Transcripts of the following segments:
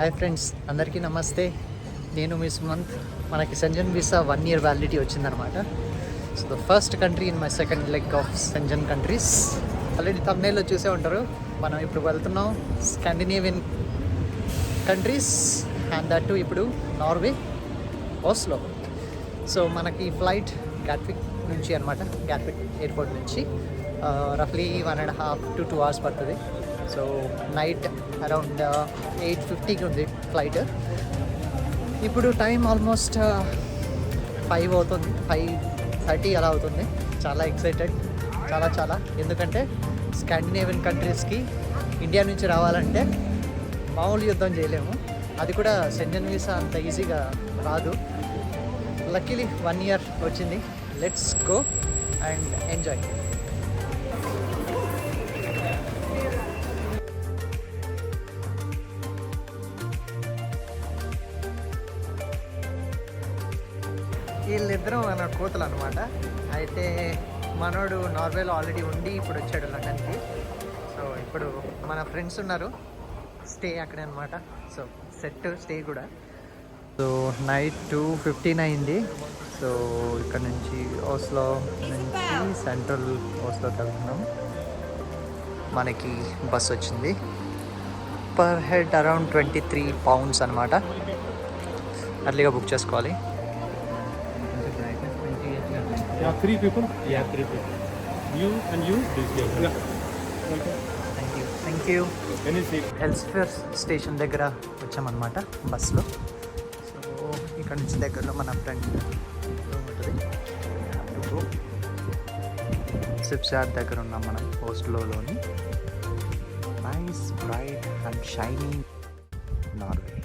Hi friends, అందరికీ నమస్తే. నేను మీ సుమంత్. మనకి సెంజన్ వీసా 1 year వ్యాలిడిటీ వచ్చిందనమాట. So the first country in my second leg of Schengen countries. Already తమ్నైల్లో చూసే ఉంటారు. మనం ఇప్పుడు వెళ్తున్నాం Scandinavian countries, and that to ఇప్పుడు నార్వే, ఓస్లో. సో మనకి ఫ్లైట్ గ్యాట్విక్ నుంచి అనమాట, గ్యాట్విక్ ఎయిర్పోర్ట్ నుంచి రఫ్లీ 1.5 to 2 hours పడుతుంది. సో నైట్ అరౌండ్ 8:50కి ఉంది ఫ్లైట్. ఇప్పుడు టైం ఆల్మోస్ట్ 5 అవుతుంది, 5:30 అలా అవుతుంది. చాలా ఎక్సైటెడ్, చాలా ఎందుకంటే స్కాండినేవియన్ కంట్రీస్కి ఇండియా నుంచి రావాలంటే మామూలు యుద్ధం చేయలేము. అది కూడా సెంజన్ వీసా అంత ఈజీగా రాదు. లక్కీలీ 1 year వచ్చింది. Let's go and enjoy. వీళ్ళిద్దరూ మన కోతలు అనమాట. అయితే మనోడు నార్వేలో ఆల్రెడీ ఉండి ఇప్పుడు వచ్చాడు లండన్కి. సో ఇప్పుడు మన ఫ్రెండ్స్ ఉన్నారు, స్టే అక్కడే అనమాట. సో సెట్ స్టే కూడా. సో నైట్ 2:15 అయింది. సో ఇక్కడ నుంచి ఓస్లో నుంచి సెంట్రల్ ఓస్లోకి వెళ్తున్నాం. మనకి బస్ వచ్చింది. పర్ హెడ్ అరౌండ్ 23 pounds అనమాట. అర్లీగా బుక్ చేసుకోవాలి. Yeah, 3 people? Yeah, 3 people. You and you? Yeah. Okay. Thank you. Any seat? ఎల్స్ఫేర్ స్టేషన్ దగ్గర వచ్చామన్నమాట బస్సులో. సో ఇక్కడ నుంచి దగ్గరలో మన ఫ్రెండ్ ఉంటుంది. సిప్సార్ దగ్గర ఉన్నాం మనం, ఓస్లోని. Nice bright and shining Norway.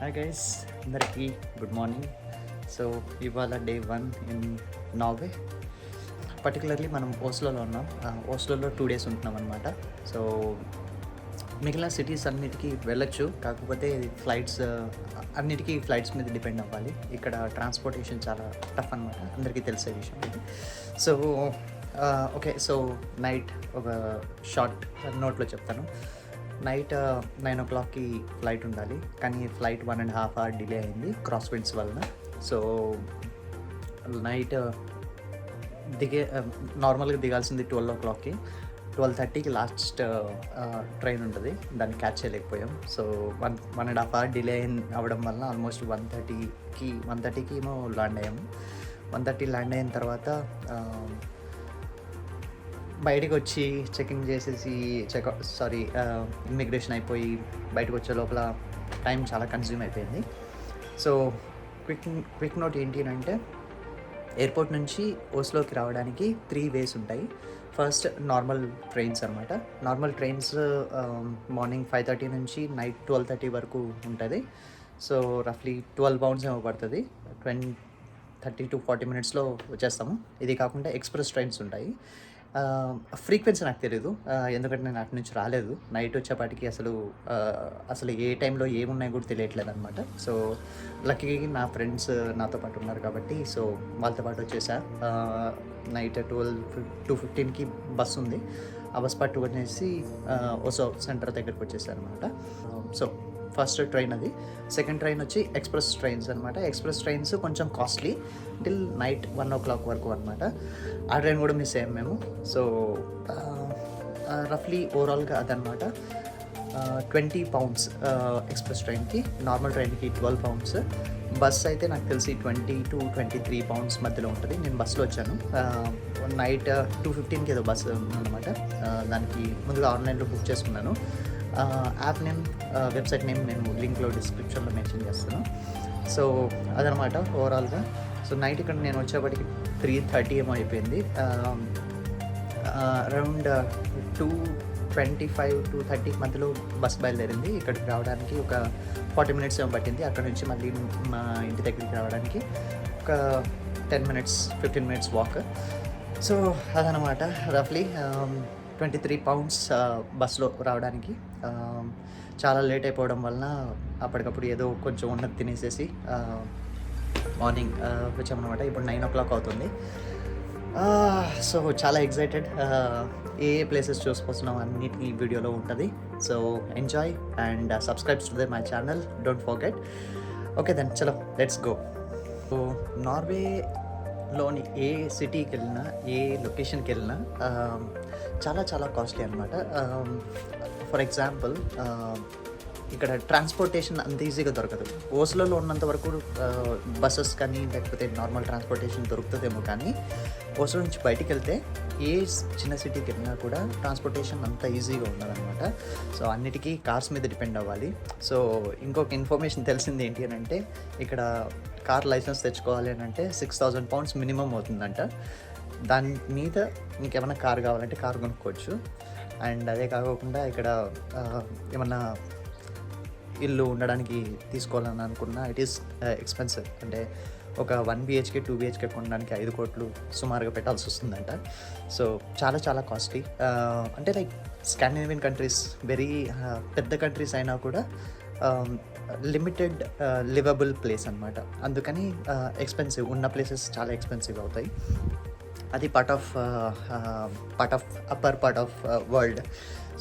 Hi guys, అందరికీ గుడ్ మార్నింగ్. సో ఇవాళ డే 1 ఇన్ నార్వే. పర్టికులర్లీ మనం ఓస్లోలో ఉన్నాం. ఓస్లోలో 2 days ఉంటున్నాం అనమాట. సో మిగిలిన సిటీస్ అన్నిటికీ వెళ్ళొచ్చు, కాకపోతే ఫ్లైట్స్ అన్నిటికీ ఫ్లైట్స్ మీద డిపెండ్ అవ్వాలి. ఇక్కడ ట్రాన్స్పోర్టేషన్ చాలా టఫ్ అనమాట, అందరికీ తెలిసే విషయం ఇది. సో ఓకే, సో నైట్ ఒక షార్ట్ నోట్లో చెప్తాను. నైట్ 9 o'clockకి ఫ్లైట్ ఉండాలి, కానీ ఫ్లైట్ 1.5 hour డిలే అయింది క్రాస్ విండ్స్ వలన. సో నైట్ నార్మల్గా దిగాల్సింది 12 o'clockకి. 12:30కి లాస్ట్ ట్రైన్ ఉంటుంది, దాన్ని క్యాచ్ చేయలేకపోయాం. సో 1.5 hour డిలే అవ్వడం వలన ఆల్మోస్ట్ 1:30కి ఏమో ల్యాండ్ అయ్యాము. 1:30 ల్యాండ్ అయిన తర్వాత బయటకు వచ్చి చెకింగ్ చేసేసి ఇమిగ్రేషన్ అయిపోయి బయటకు వచ్చే లోపల టైం చాలా కన్జ్యూమ్ అయిపోయింది. సో క్విక్ నోట్ ఏంటి అంటే, ఎయిర్పోర్ట్ నుంచి ఓస్లోకి రావడానికి 3 ways ఉంటాయి. ఫస్ట్ నార్మల్ ట్రైన్స్ అనమాట. నార్మల్ ట్రైన్స్ మార్నింగ్ 5:30 నుంచి నైట్ 12:30 వరకు ఉంటుంది. సో రఫ్లీ 12 pounds ఏమో పడుతుంది. 30 to 40 minutesలో వచ్చేస్తాము. ఇది కాకుండా ఎక్స్ప్రెస్ ట్రైన్స్ ఉంటాయి. ఫ్రీక్వెన్సీ నాకు తెలియదు, ఎందుకంటే నేను అటు నుంచి రాలేదు. నైట్ వచ్చేపాటికి అసలు ఏ టైంలో ఏమున్నాయో కూడా తెలియట్లేదు అనమాట. సో లక్కీగా నా ఫ్రెండ్స్ నాతో పాటు ఉన్నారు కాబట్టి సో వాళ్ళతో పాటు వచ్చేసా. నైట్ 2:15కి బస్ ఉంది. ఆ బస్ పట్టుకొనేసి ఓసో సెంటర్ దగ్గరికి వచ్చేసాను అనమాట. సో ఫస్ట్ ట్రైన్ అది. సెకండ్ ట్రైన్ వచ్చి ఎక్స్ప్రెస్ ట్రైన్స్ అనమాట. ఎక్స్ప్రెస్ ట్రైన్స్ కొంచెం కాస్ట్లీ, టిల్ నైట్ 1 o'clock వరకు అనమాట. ఆ ట్రైన్ కూడా మిస్ అయ్యాం మేము. సో రఫ్లీ ఓవరాల్గా అదనమాట. 20 pounds ఎక్స్ప్రెస్ ట్రైన్కి, నార్మల్ ట్రైన్కి 12 pounds. బస్ అయితే నాకు తెలిసి 20 to 23 pounds మధ్యలో ఉంటుంది. నేను బస్సులో వచ్చాను. నైట్ 2:15కి ఏదో బస్సు ఉందన్నమాట. దానికి ముందుగా ఆన్లైన్లో బుక్ చేసుకున్నాను. యాప్ నేమ్, వెబ్సైట్ నేమ్ నేను లింక్లో డిస్క్రిప్షన్లో మెన్షన్ చేస్తాను. సో అదనమాట ఓవరాల్గా. సో నైట్ ఇక్కడ నేను వచ్చేప్పటికి 3:30 ఏమో అయిపోయింది. అరౌండ్ 2:25 to 2:30 మధ్యలో బస్ బయలుదేరింది. ఇక్కడికి రావడానికి ఒక 40 minutes ఏమో పట్టింది. అక్కడ నుంచి మళ్ళీ మా ఇంటి దగ్గరికి రావడానికి ఒక 10 minutes 15 minutes వాక్. సో అదనమాట రఫ్లీ 23 pounds బస్లో రావడానికి. చాలా లేట్ అయిపోవడం వలన అప్పటికప్పుడు ఏదో కొంచెం ఉన్నది తినేసేసి మార్నింగ్ వచ్చామన్నమాట. ఇప్పుడు 9 o'clock అవుతుంది. సో చాలా ఎక్సైటెడ్. ఏ ప్లేసెస్ చూసుకొస్తున్నాం అన్నిటి వీడియోలో ఉంటుంది. So enjoy and subscribes to my channel, don't forget. Okay then చలో లెట్స్ గో. సో నార్వేలోని ఏ సిటీకి వెళ్ళినా, ఏ లొకేషన్కి వెళ్ళినా చాలా చాలా కాస్ట్లీ అనమాట. ఫర్ ఎగ్జాంపుల్, ఇక్కడ ట్రాన్స్పోర్టేషన్ అంత ఈజీగా దొరకదు. ఓస్లోలో ఉన్నంత వరకు బస్సెస్ కానీ లేకపోతే నార్మల్ ట్రాన్స్పోర్టేషన్ దొరుకుతుందేమో, కానీ ఓస్లో నుంచి బయటికి వెళ్తే ఏ చిన్న సిటీకి వెళ్ళినా కూడా ట్రాన్స్పోర్టేషన్ అంత ఈజీగా ఉండదన్నమాట. సో అన్నిటికీ కార్స్ మీద డిపెండ్ అవ్వాలి. సో ఇంకొక ఇన్ఫర్మేషన్ తెలిసింది ఏంటి అని అంటే, ఇక్కడ కార్ లైసెన్స్ తెచ్చుకోవాలి అని అంటే 6,000 pounds మినిమం అవుతుందంట. దాని మీద ఇంకేమైనా కార్ కావాలంటే కార్ కొనుక్కోవచ్చు. అండ్ అదే కాకుండా ఇక్కడ ఏమన్నా ఇల్లు ఉండడానికి తీసుకోవాలని అనుకున్నా ఇట్ ఈస్ ఎక్స్పెన్సివ్. అంటే ఒక 1 BHK 2 BHK కొనడానికి 5 కోట్లు సుమారుగా పెట్టాల్సి వస్తుందంట. సో చాలా చాలా కాస్ట్లీ. అంటే లైక్ స్కాండినేవియన్ కంట్రీస్ వెరీ పెద్ద కంట్రీస్ అయినా కూడా లిమిటెడ్ లివబుల్ ప్లేస్ అనమాట. అందుకని ఎక్స్పెన్సివ్ ఉన్న ప్లేసెస్ చాలా ఎక్స్పెన్సివ్ అవుతాయి. అది part of upper part of world.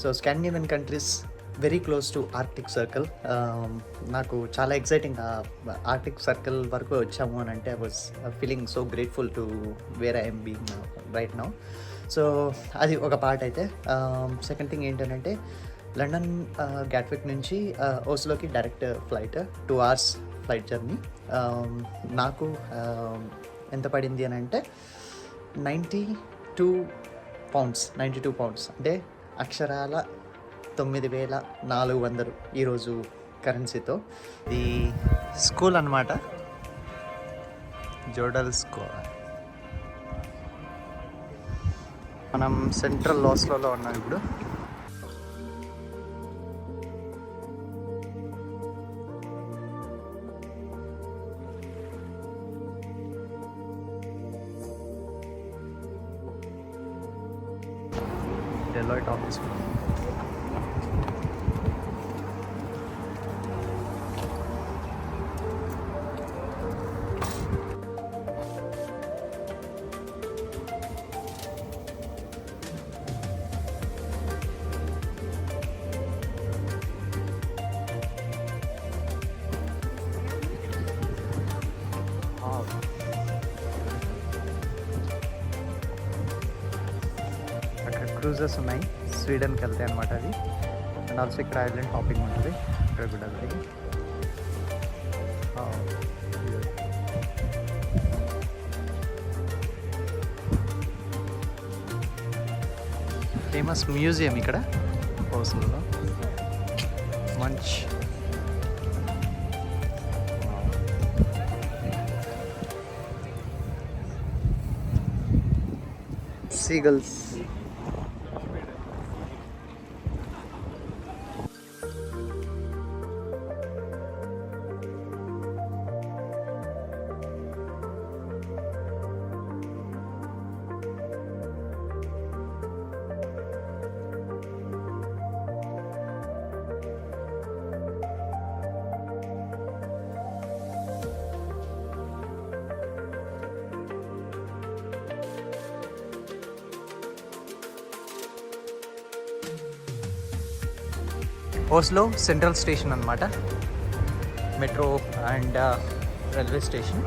So Scandinavian countries very close to Arctic circle. నాకు చాలా ఎక్సైటింగ్. ఆర్క్టిక్ సర్కిల్ వరకు వచ్చాము అని అంటే I was feeling so grateful to where I'm being right now. So అది ఒక పార్ట్ అయితే. సెకండ్ థింగ్ ఏంటంటే, లండన్ గ్యాట్విక్ నుంచి ఓస్లోకి direct flight, 2 hours flight journey. నాకు ఎంత పడింది అని అంటే 92 pounds, అంటే అక్షరాల 9,400 ఈరోజు కరెన్సీతో. ఇది స్కూల్ అన్నమాట, జోడల్ స్కూల్. మనం సెంట్రల్ ఓస్లోలో ఉన్నాం ఇప్పుడు. Deloitte office. క్రూజెస్ ఉన్నాయి, స్వీడన్కి వెళ్తాయి అనమాట అది. అండ్ ఆల్సో ఇక్కడ ఐలాండ్ హాపింగ్ ఉంటుంది ఇక్కడ కూడా. ఫేమస్ మ్యూజియం ఇక్కడ ఓస్లోలో, Munch. Seagulls. Oslo central station అన్నమాట, metro and railway station.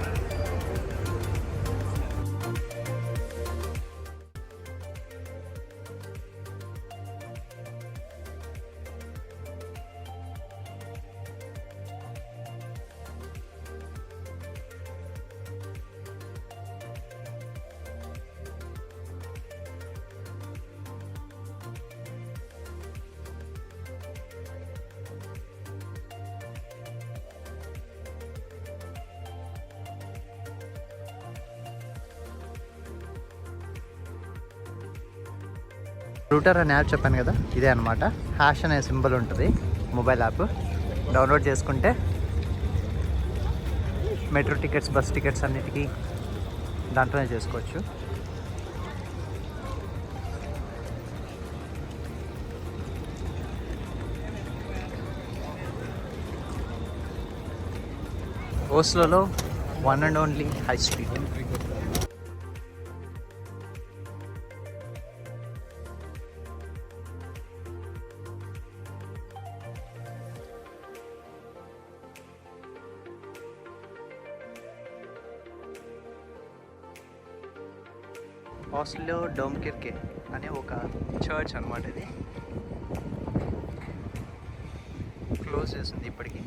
Ruter అనే యాప్ చెప్పాను కదా, ఇదే అనమాట. హ్యాష్ అనే సింబల్ ఉంటుంది, మొబైల్ యాప్. డౌన్లోడ్ చేసుకుంటే మెట్రో టికెట్స్, బస్ టికెట్స్ అన్నిటికీ దాంట్లోనే చేసుకోవచ్చు. ఓస్లోలో one and only high street. Oslo Domkirke అనే ఒక చర్చ్ అనమాట. ఇది క్లోజ్ చేసింది ఇప్పటికీ.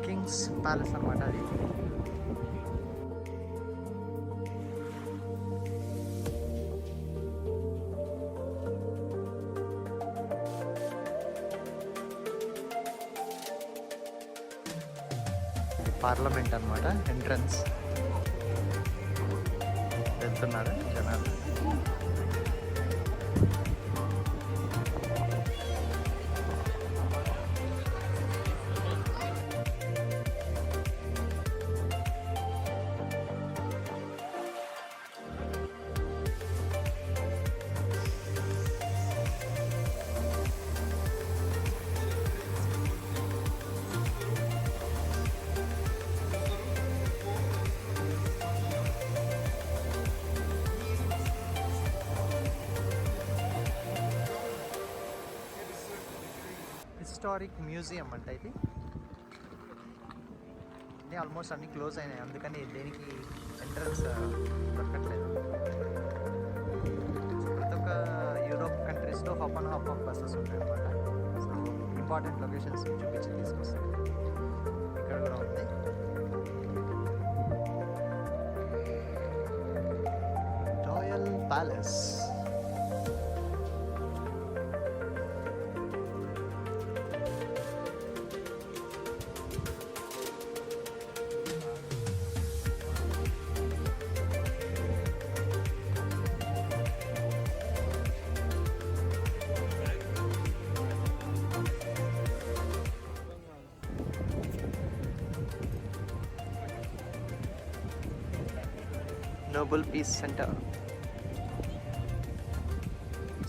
కింగ్స్ ప్యాలెస్ అనమాట అది. పార్లమెంట్ అనమాట ఎంట్రన్స్. వెళ్తున్నారు జనాలు. హిస్టారిక్ మ్యూజియం అంట ఇది. ఆల్మోస్ట్ అన్నీ క్లోజ్ అయినాయి, అందుకని దేనికి ఎంట్రన్స్ దొరకట్లేదు. ప్రతి ఒక్క యూరోప్ కంట్రీస్లో hop and hop of buses ఉంటాయి అన్నమాట. సో ఇంపార్టెంట్ లొకేషన్స్ చూపించి తీసుకొస్తాయి. ఇక్కడ కూడా ఉంది. Royal palace. Nobel peace centre.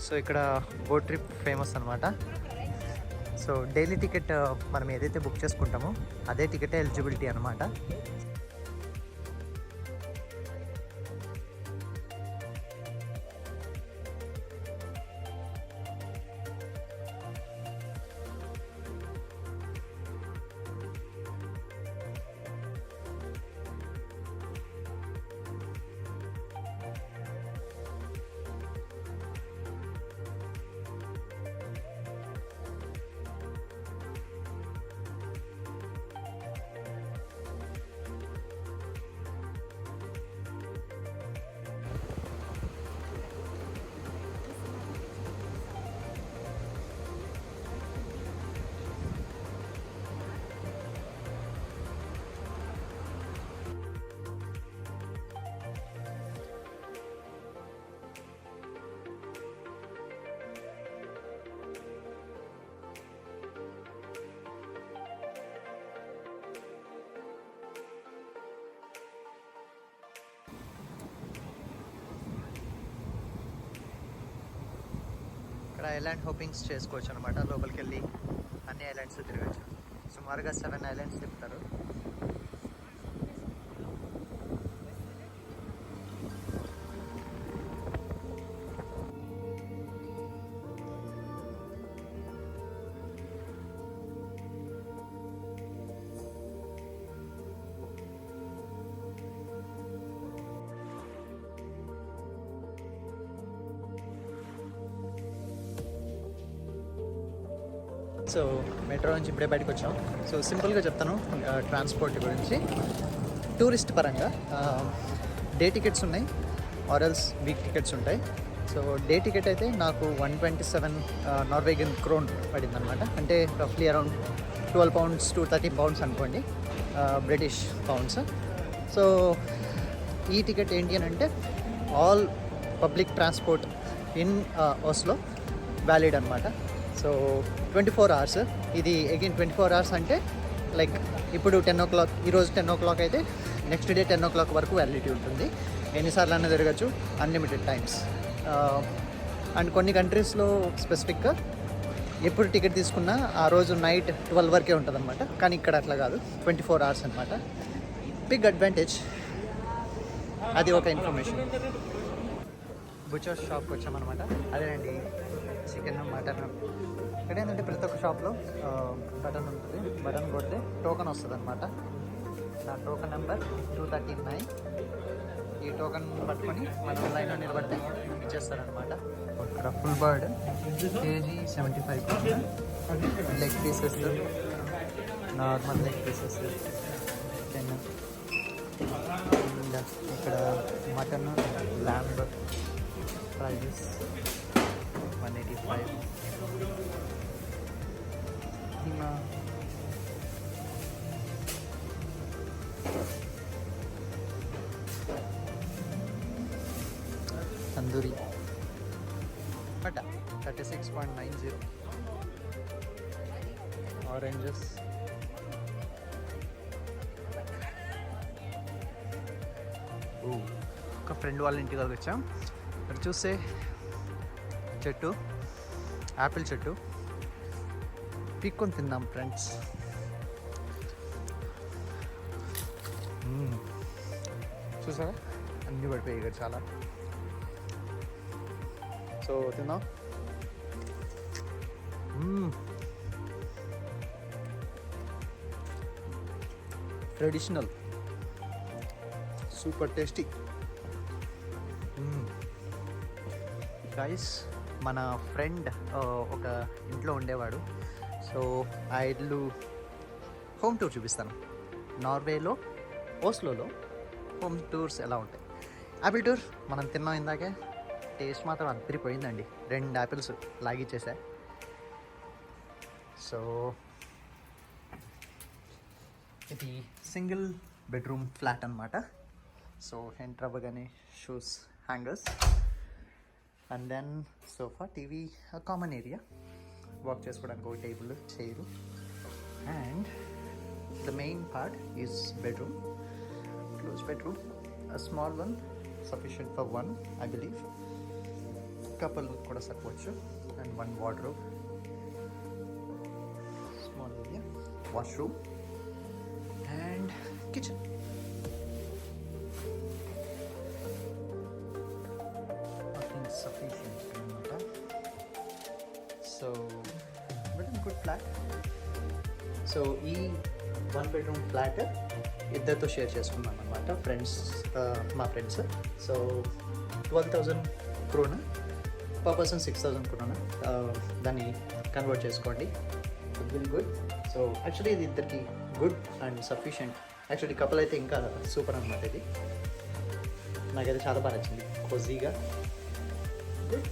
So ఇక్కడ బోట్ ట్రిప్ ఫేమస్ అనమాట. సో డైలీ టికెట్ మనం ఏదైతే బుక్ చేసుకుంటామో అదే టికెటే ఎలిజిబిలిటీ అనమాట. ఇక్కడ ఐలాండ్ హోపింగ్స్ చేసుకోవచ్చు అనమాట. లోపలికి వెళ్ళి అన్ని ఐలాండ్స్ తిరగచ్చు. సుమారుగా 7 ఐలాండ్స్ తిప్పుతారు. సో మెట్రో నుంచి ఇప్పుడే బయటకు వచ్చాం. సో సింపుల్గా చెప్తాను ట్రాన్స్పోర్ట్ గురించి. టూరిస్ట్ పరంగా డే టికెట్స్ ఉన్నాయి, ఆర్ఎల్స్ వీక్ టికెట్స్ ఉంటాయి. సో డే టికెట్ అయితే నాకు 127 నార్వేగియన్ క్రోన్ పడింది అనమాట. అంటే రఫ్లీ అరౌండ్ 12 pounds to 13 pounds అనుకోండి, బ్రిటిష్ పౌండ్స్. సో ఈ టికెట్ ఏంటి అని అంటే all public transport in Oslo valid అనమాట. So 24 hours. ఇది అగైన్ 24 hours అంటే లైక్ ఇప్పుడు 10 o'clock, ఈరోజు 10 o'clock అయితే నెక్స్ట్ డే 10 o'clock వరకు వ్యాలిడిటీ ఉంటుంది. ఎన్నిసార్లు అన్నా తిరగచ్చు, అన్లిమిటెడ్ టైమ్స్. అండ్ కొన్ని కంట్రీస్లో స్పెసిఫిక్గా ఎప్పుడు టికెట్ తీసుకున్నా ఆ రోజు నైట్ 12 వరకే ఉంటుంది అనమాట. కానీ ఇక్కడ అట్లా కాదు, 24 hours అనమాట. Big advantage. అది ఒక ఇన్ఫర్మేషన్. బుచర్ షాప్కి వచ్చామన్నమాట. అదేనండి చికెన్, మటన్. ఇక్కడ ఏంటంటే ప్రతి ఒక్క షాప్లో బటన్ ఉంటుంది. బటన్ కొడితే టోకెన్ వస్తుంది అనమాట. నా టోకెన్ నెంబర్ 239. ఈ టోకెన్ పట్టుకొని మనం లైన్లో నిలబడితే ఇచ్చేస్తారనమాట. ఇక్కడ full bird KG 75. Leg pieces, normal leg pieces, chicken. ఇక్కడ mutton, lamb prices 185. Keema, tandoori but 36.90. Oranges, ఒక ఫ్రెండ్ వాళ్ళ ఇంటికి వచ్చాం. ఇక్కడ చూస్తే చెట్టు, యాపిల్ చెట్టు, పీక్కొని తిందాం ఫ్రెండ్స్. చూసారా అన్నీ పడిపోయాయి ఇక్కడ చాలా. సో తిందాం. Traditional, super tasty. గైస్, మన ఫ్రెండ్ ఒక ఇంట్లో ఉండేవాడు. సో ఆ ఇల్లు హోమ్ టూర్ చూపిస్తాను. నార్వేలో ఓస్లోలో హోమ్ టూర్స్ ఎలా ఉంటాయి. యాపిల్ టూర్ మనం తిన్నాం ఇందాకే. టేస్ట్ మాత్రం అద్దరిపోయిందండి. 2 యాపిల్స్ లాగిచ్చేసా. సో ఇది సింగిల్ బెడ్రూమ్ ఫ్లాట్ అనమాట. సో ఎంటర్ అవ్వగానే shoes hangers, and then sofa, TV, common area, walk చేసుకోవడానికి ఒక table, chair. And the main part is bedroom, close bedroom, a small one sufficient for one, I believe. Couple కూడా సరిపోవచ్చు. and one wardrobe, small area, washroom and kitchen. Nothing sufficient అనమాట. So very good flat. So ఈ 1 bedroom flat ఇద్దరితో share చేసుకున్నాను అనమాట. మా friends. So 12,000 krona per person, 6,000 krona. దాన్ని convert చేసుకోండి. Very good. So actually ఇది ఇద్దరికి good and sufficient. Actually couple అయితే ఇంకా సూపర్ అనమాట. ఇది నాకైతే చాలా బాగా నచ్చింది. కోజీగా గుడ్.